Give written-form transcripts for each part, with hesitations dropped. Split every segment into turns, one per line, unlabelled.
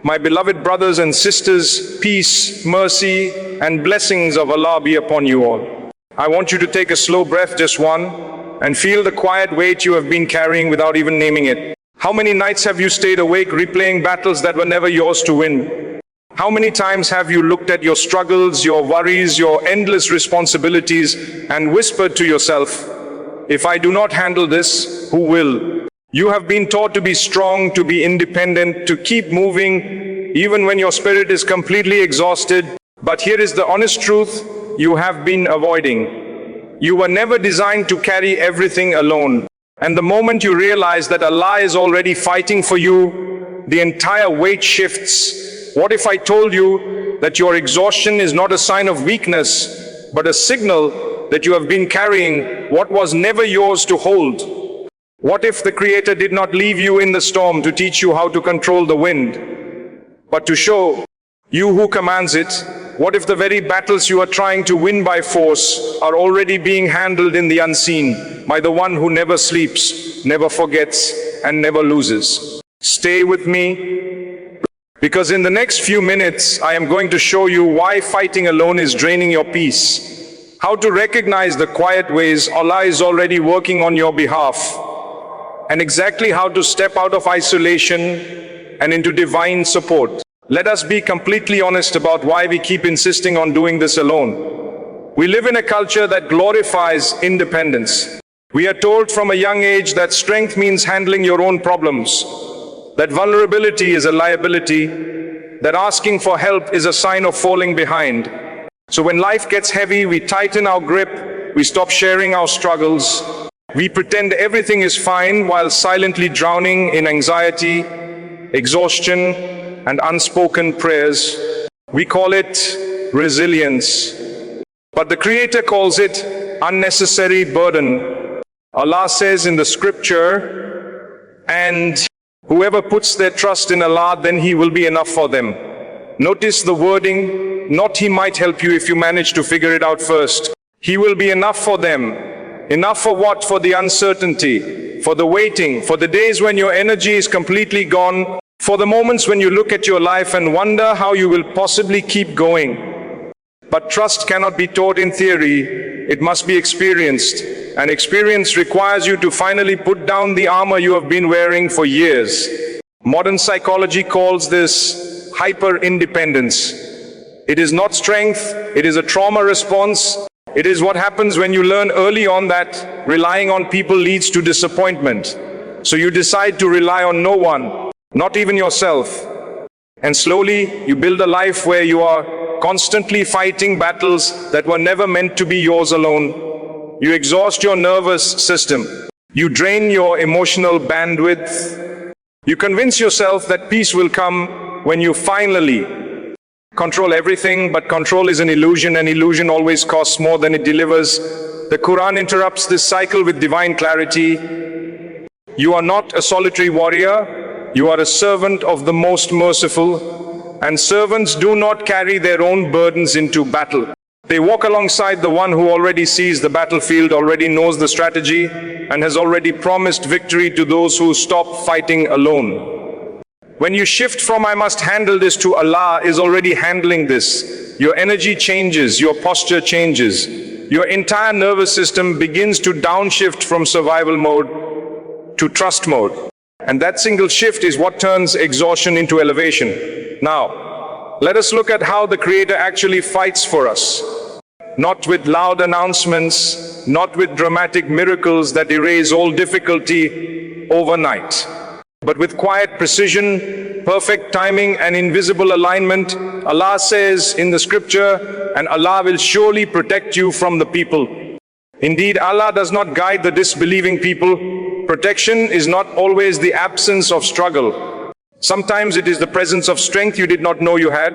My beloved brothers and sisters, peace, mercy, and blessings of Allah be upon you all. I want you to take a slow breath, just one, and feel the quiet weight you have been carrying without even naming it. How many nights have you stayed awake replaying battles that were never yours to win? How many times have you looked at your struggles, your worries, your endless responsibilities, and whispered to yourself, if I do not handle this, who will? You have been taught to be strong, to be independent, to keep moving, even when your spirit is completely exhausted. But here is the honest truth you have been avoiding. You were never designed to carry everything alone. And the moment you realize that Allah is already fighting for you, the entire weight shifts. What if I told you that your exhaustion is not a sign of weakness, but a signal that you have been carrying what was never yours to hold? What if the Creator did not leave you in the storm to teach you how to control the wind, but to show you who commands it? What if the very battles you are trying to win by force are already being handled in the unseen by the one who never sleeps, never forgets, and never loses? Stay with me, because in the next few minutes I am going to show you why fighting alone is draining your peace, how to recognize the quiet ways Allah is already working on your behalf, and exactly how to step out of isolation and into divine support. Let us be completely honest about why we keep insisting on doing this alone. We live in a culture that glorifies independence. We are told from a young age that strength means handling your own problems, that vulnerability is a liability, that asking for help is a sign of falling behind. So when life gets heavy, we tighten our grip, we stop sharing our struggles, we pretend everything is fine while silently drowning in anxiety, exhaustion, and unspoken prayers. We call it resilience, but the Creator calls it unnecessary burden. Allah says in the scripture, and whoever puts their trust in Allah, then He will be enough for them. Notice the wording, not He might help you if you manage to figure it out first. He will be enough for them. Enough for what? For the uncertainty, for the waiting, for the days when your energy is completely gone, for the moments when you look at your life and wonder how you will possibly keep going. But trust cannot be taught in theory, it must be experienced. And experience requires you to finally put down the armor you have been wearing for years. Modern psychology calls this hyper-independence. It is not strength, it is a trauma response. It is what happens when you learn early on that relying on people leads to disappointment. So you decide to rely on no one, not even yourself. And slowly you build a life where you are constantly fighting battles that were never meant to be yours alone. You exhaust your nervous system. You drain your emotional bandwidth. You convince yourself that peace will come when you finally control everything, but control is an illusion, and illusion always costs more than it delivers. The Quran interrupts this cycle with divine clarity. You are not a solitary warrior, you are a servant of the Most Merciful, and servants do not carry their own burdens into battle. They walk alongside the one who already sees the battlefield, already knows the strategy, and has already promised victory to those who stop fighting alone. When you shift from I must handle this to Allah is already handling this, your energy changes, your posture changes. Your entire nervous system begins to downshift from survival mode to trust mode. And that single shift is what turns exhaustion into elevation. Now, let us look at how the Creator actually fights for us. Not with loud announcements, not with dramatic miracles that erase all difficulty overnight, but with quiet precision, perfect timing, and invisible alignment. Allah says in the scripture, and Allah will surely protect you from the people. Indeed, Allah does not guide the disbelieving people. Protection is not always the absence of struggle. Sometimes it is the presence of strength you did not know you had.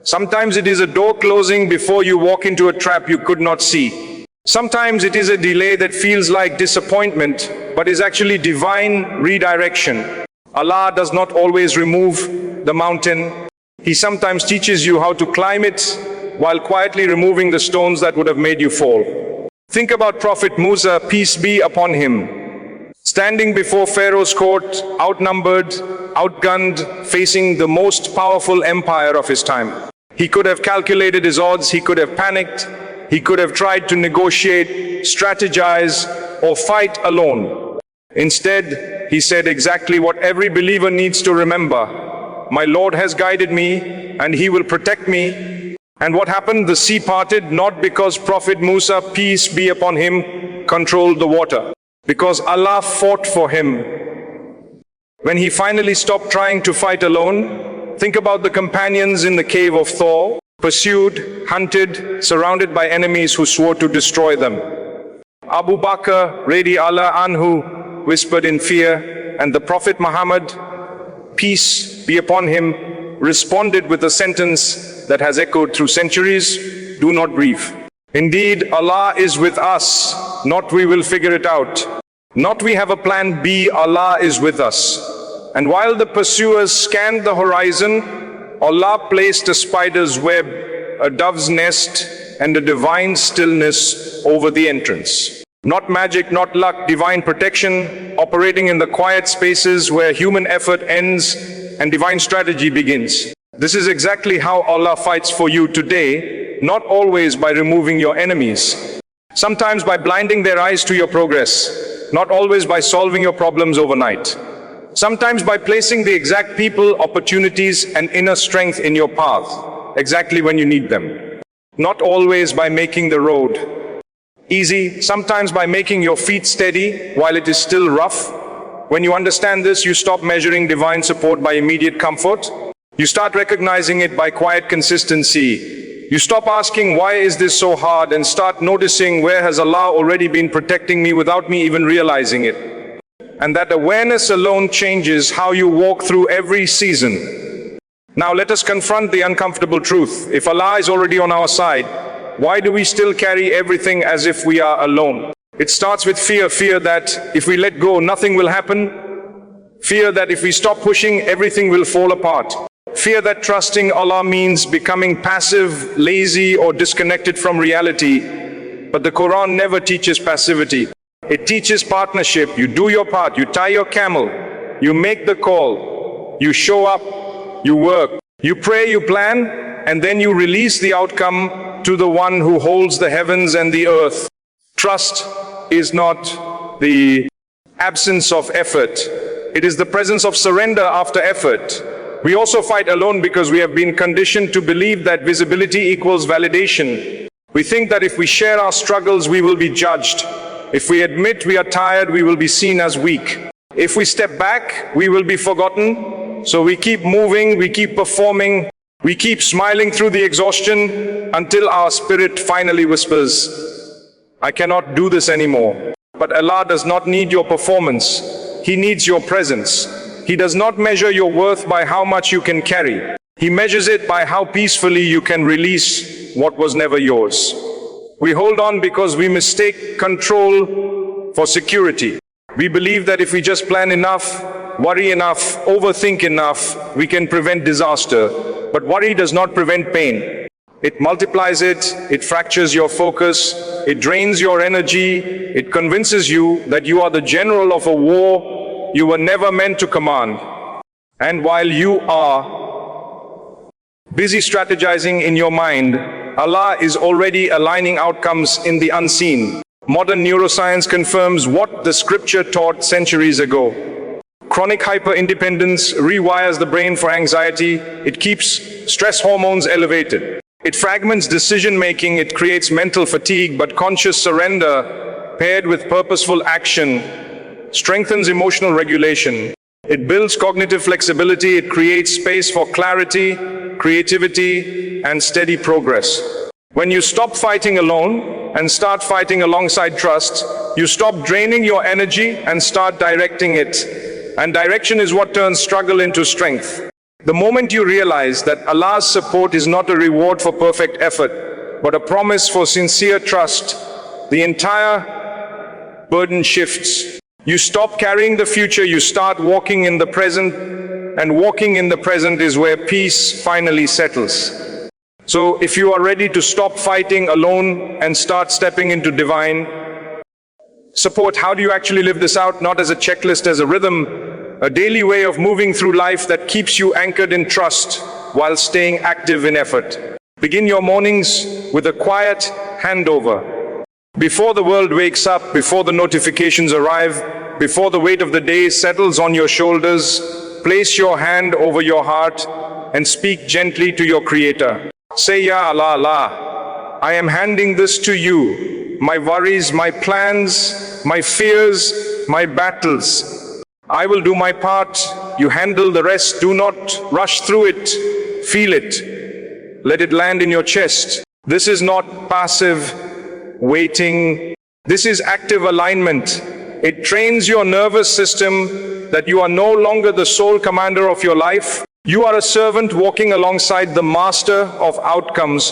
Sometimes it is a door closing before you walk into a trap you could not see. Sometimes it is a delay that feels like disappointment, but is actually divine redirection. Allah does not always remove the mountain. He sometimes teaches you how to climb it while quietly removing the stones that would have made you fall. Think about Prophet Musa, peace be upon him, standing before Pharaoh's court, outnumbered, outgunned, facing the most powerful empire of his time. He could have calculated his odds, he could have panicked, he could have tried to negotiate, strategize, or fight alone. Instead, he said exactly what every believer needs to remember. My Lord has guided me, and He will protect me. And what happened? The sea parted, not because Prophet Musa, peace be upon him, controlled the water, because Allah fought for him. When he finally stopped trying to fight alone, think about the companions in the cave of Thor, pursued, hunted, surrounded by enemies who swore to destroy them. Abu Bakr, radiallahu anhu, whispered in fear, and the Prophet Muhammad, peace be upon him, responded with a sentence that has echoed through centuries: do not grieve. Indeed, Allah is with us, not we will figure it out. Not we have a plan B, Allah is with us. And while the pursuers scanned the horizon, Allah placed a spider's web, a dove's nest, and a divine stillness over the entrance. Not magic, not luck, divine protection, operating in the quiet spaces where human effort ends and divine strategy begins. This is exactly how Allah fights for you today, not always by removing your enemies. Sometimes by blinding their eyes to your progress, not always by solving your problems overnight. Sometimes by placing the exact people, opportunities, and inner strength in your path, exactly when you need them. Not always by making the road easy, sometimes by making your feet steady while it is still rough. When you understand this, you stop measuring divine support by immediate comfort. You start recognizing it by quiet consistency. You stop asking, why is this so hard, and start noticing, where has Allah already been protecting me without me even realizing it? And that awareness alone changes how you walk through every season. Now let us confront the uncomfortable truth. If Allah is already on our side, why do we still carry everything as if we are alone? It starts with fear. Fear that if we let go, nothing will happen. Fear that if we stop pushing, everything will fall apart. Fear that trusting Allah means becoming passive, lazy, or disconnected from reality. But the Quran never teaches passivity. It teaches partnership. You do your part, you tie your camel, you make the call, you show up, you work, you pray, you plan, and then you release the outcome to the one who holds the heavens and the earth. Trust is not the absence of effort. It is the presence of surrender after effort. We also fight alone because we have been conditioned to believe that visibility equals validation. We think that if we share our struggles, we will be judged. If we admit we are tired, we will be seen as weak. If we step back, we will be forgotten. So we keep moving, we keep performing, we keep smiling through the exhaustion until our spirit finally whispers, I cannot do this anymore. But Allah does not need your performance. He needs your presence. He does not measure your worth by how much you can carry. He measures it by how peacefully you can release what was never yours. We hold on because we mistake control for security. We believe that if we just plan enough, worry enough, overthink enough, we can prevent disaster. But worry does not prevent pain. It multiplies it, it fractures your focus, it drains your energy, it convinces you that you are the general of a war you were never meant to command. And while you are busy strategizing in your mind, Allah is already aligning outcomes in the unseen. Modern neuroscience confirms what the scripture taught centuries ago. Chronic hyper-independence rewires the brain for anxiety. It keeps stress hormones elevated. It fragments decision-making. It creates mental fatigue. But conscious surrender, paired with purposeful action, strengthens emotional regulation. It builds cognitive flexibility. It creates space for clarity, creativity, and steady progress. When you stop fighting alone and start fighting alongside trust, you stop draining your energy and start directing it. And direction is what turns struggle into strength. The moment you realize that Allah's support is not a reward for perfect effort, but a promise for sincere trust, the entire burden shifts. You stop carrying the future, you start walking in the present, and walking in the present is where peace finally settles. So if you are ready to stop fighting alone and start stepping into divine support, how do you actually live this out? Not as a checklist, as a rhythm. a daily way of moving through life that keeps you anchored in trust while staying active in effort. Begin your mornings with a quiet handover. Before the world wakes up, before the notifications arrive, before the weight of the day settles on your shoulders, place your hand over your heart and speak gently to your Creator. Say, Ya Allah, Allah, I am handing this to you, my worries, my plans, my fears, my battles. I will do my part, you handle the rest. Do not rush through it, feel it. Let it land in your chest. This is not passive waiting. This is active alignment. It trains your nervous system that you are no longer the sole commander of your life. You are a servant walking alongside the master of outcomes.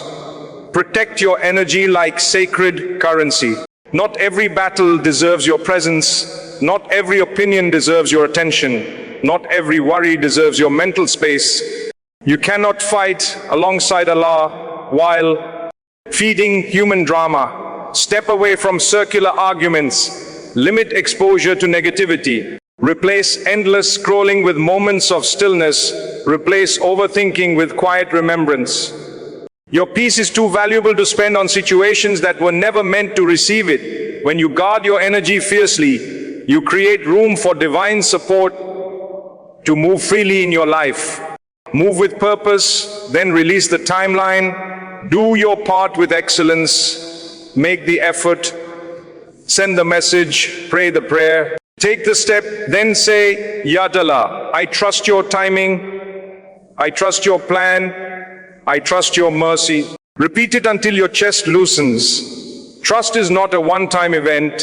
Protect your energy like sacred currency. Not every battle deserves your presence. Not every opinion deserves your attention. Not every worry deserves your mental space. You cannot fight alongside Allah while feeding human drama. Step away from circular arguments. Limit exposure to negativity. Replace endless scrolling with moments of stillness. Replace overthinking with quiet remembrance. Your peace is too valuable to spend on situations that were never meant to receive it. When you guard your energy fiercely, you create room for divine support to move freely in your life. Move with purpose, then release the timeline. Do your part with excellence. Make the effort. Send the message. Pray the prayer. Take the step, then say, Ya Allah, I trust your timing. I trust your plan. I trust your mercy. Repeat it until your chest loosens. Trust is not a one-time event.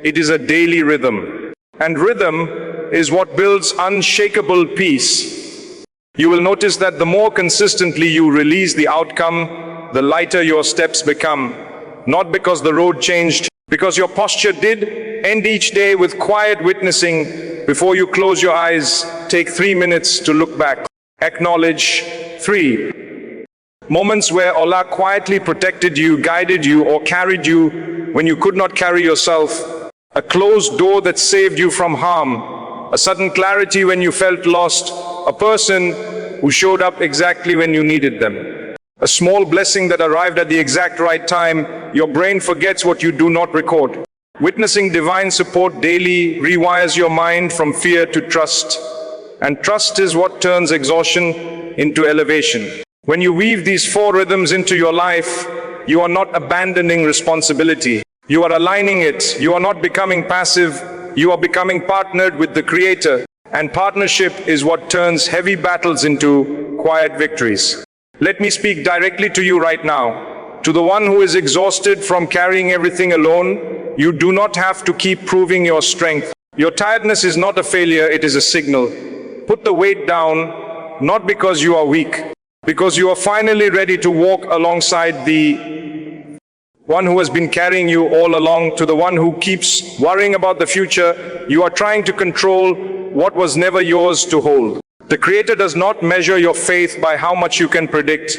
It is a daily rhythm. And rhythm is what builds unshakable peace. You will notice that the more consistently you release the outcome, the lighter your steps become. Not because the road changed, because your posture did. End each day with quiet witnessing. Before you close your eyes, take 3 minutes to look back. Acknowledge 3 moments where Allah quietly protected you, guided you, or carried you when you could not carry yourself. A closed door that saved you from harm. A sudden clarity when you felt lost. A person who showed up exactly when you needed them. A small blessing that arrived at the exact right time. Your brain forgets what you do not record. Witnessing divine support daily rewires your mind from fear to trust. And trust is what turns exhaustion into elevation. When you weave these 4 rhythms into your life, you are not abandoning responsibility. You are aligning it. You are not becoming passive. You are becoming partnered with the Creator. And partnership is what turns heavy battles into quiet victories. Let me speak directly to you right now. To the one who is exhausted from carrying everything alone, you do not have to keep proving your strength. Your tiredness is not a failure, it is a signal. Put the weight down, not because you are weak, because you are finally ready to walk alongside the one who has been carrying you all along. To the one who keeps worrying about the future, you are trying to control what was never yours to hold. The Creator does not measure your faith by how much you can predict.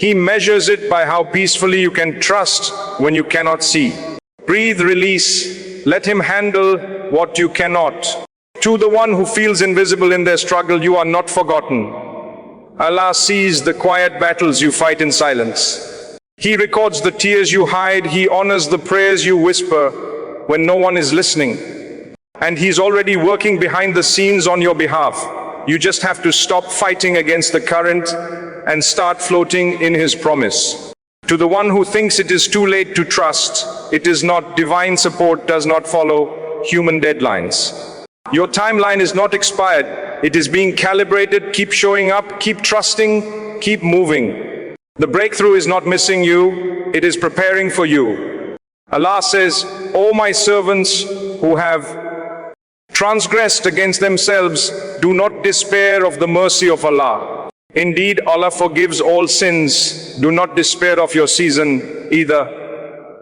He measures it by how peacefully you can trust when you cannot see. Breathe, release. Let Him handle what you cannot. To the one who feels invisible in their struggle, you are not forgotten. Allah sees the quiet battles you fight in silence. He records the tears you hide. He honors the prayers you whisper when no one is listening. And He's already working behind the scenes on your behalf. You just have to stop fighting against the current and start floating in His promise. To the one who thinks it is too late to trust, it is not. Divine support does not follow human deadlines. Your timeline is not expired. It is being calibrated. Keep showing up, keep trusting, keep moving. The breakthrough is not missing you, it is preparing for you. Allah says, O my servants who have transgressed against themselves, do not despair of the mercy of Allah. Indeed, Allah forgives all sins. Do not despair of your season either.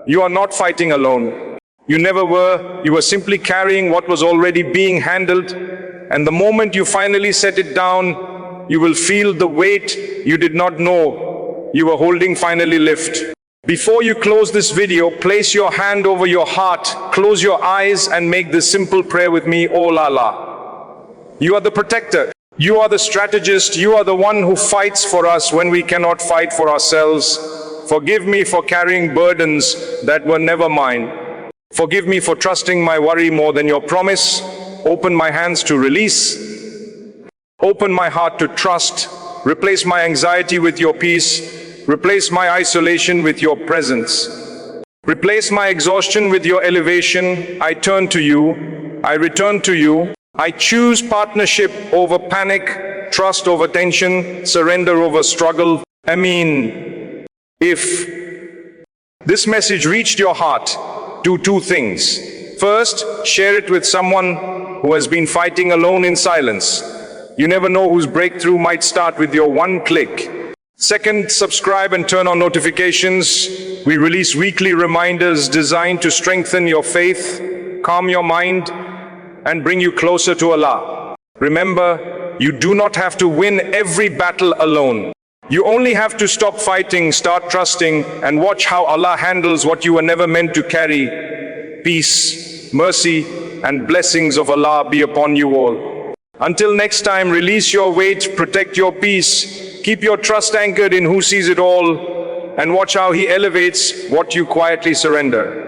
You are not fighting alone. You never were. You were simply carrying what was already being handled. And the moment you finally set it down, you will feel the weight you did not know you were holding finally lift. Before you close this video, place your hand over your heart, close your eyes and make this simple prayer with me. O Allah, You are the protector. You are the strategist. You are the one who fights for us when we cannot fight for ourselves. Forgive me for carrying burdens that were never mine. Forgive me for trusting my worry more than your promise. Open my hands to release. Open my heart to trust. Replace my anxiety with your peace. Replace my isolation with your presence. Replace my exhaustion with your elevation. I turn to you. I return to you. I choose partnership over panic, trust over tension, surrender over struggle. If this message reached your heart, do two things. First, share it with someone who has been fighting alone in silence. You never know whose breakthrough might start with your one click. Second, subscribe and turn on notifications. We release weekly reminders designed to strengthen your faith, calm your mind, and bring you closer to Allah. Remember, you do not have to win every battle alone. You only have to stop fighting, start trusting, and watch how Allah handles what you were never meant to carry. Peace, mercy, and blessings of Allah be upon you all. Until next time, release your weight, protect your peace, keep your trust anchored in who sees it all, and watch how He elevates what you quietly surrender.